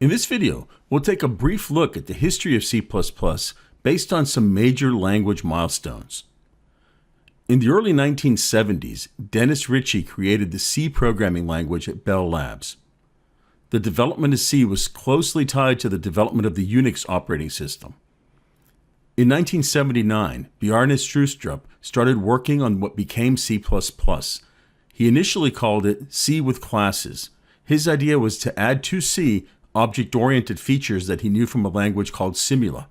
In this video, we'll take a brief look at the history of C++ based on some major language milestones. In the early 1970s, Dennis Ritchie created the C programming language at Bell Labs. The development of C was closely tied to the development of the Unix operating system. In 1979, Bjarne Stroustrup started working on what became C++. He initially called it C with classes. His idea was to add to C object-oriented features that he knew from a language called Simula.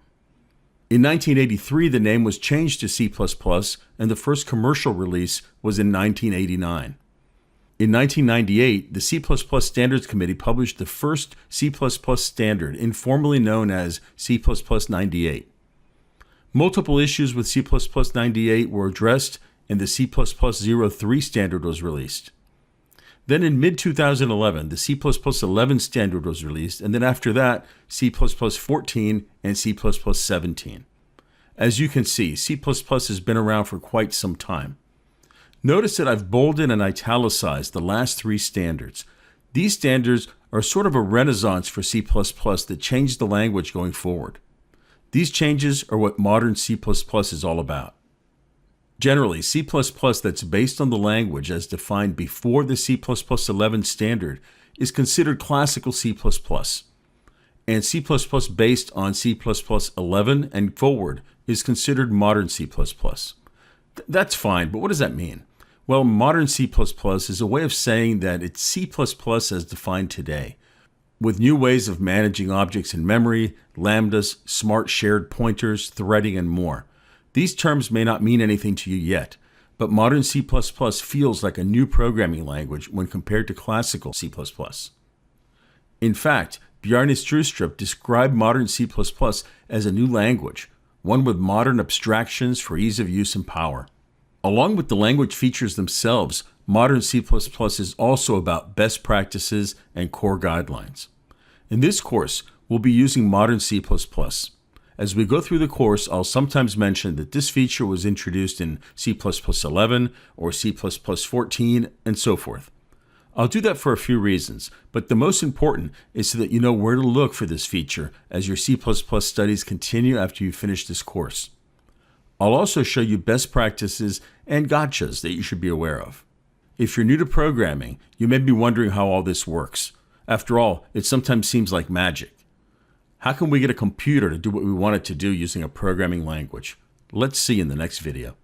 In 1983, the name was changed to C++, and the first commercial release was in 1989. In 1998, the C++ Standards Committee published the first C++ standard, informally known as C++ 98. Multiple issues with C++ 98 were addressed, and the C++ 03 standard was released. Then in mid-2011, the C++ 11 standard was released, and then after that, C++ 14 and C++ 17. As you can see, C++ has been around for quite some time. Notice that I've bolded and italicized the last three standards. These standards are sort of a renaissance for C++ that changed the language going forward. These changes are what modern C++ is all about. Generally, C++ that's based on the language as defined before the C++ 11 standard is considered classical C++, and C++ based on C++ 11 and forward is considered modern C++. That's fine, but what does that mean? Well, modern C++ is a way of saying that it's C++ as defined today, with new ways of managing objects in memory, lambdas, smart shared pointers, threading, and more. These terms may not mean anything to you yet, but modern C++ feels like a new programming language when compared to classical C++. In fact, Bjarne Stroustrup described modern C++ as a new language, one with modern abstractions for ease of use and power. Along with the language features themselves, modern C++ is also about best practices and core guidelines. In this course, we'll be using modern C++. As we go through the course, I'll sometimes mention that this feature was introduced in C++ 11 or C++ 14 and so forth. I'll do that for a few reasons, but the most important is so that you know where to look for this feature as your C++ studies continue after you finish this course. I'll also show you best practices and gotchas that you should be aware of. If you're new to programming, you may be wondering how all this works. After all, it sometimes seems like magic. How can we get a computer to do what we want it to do using a programming language? Let's see in the next video.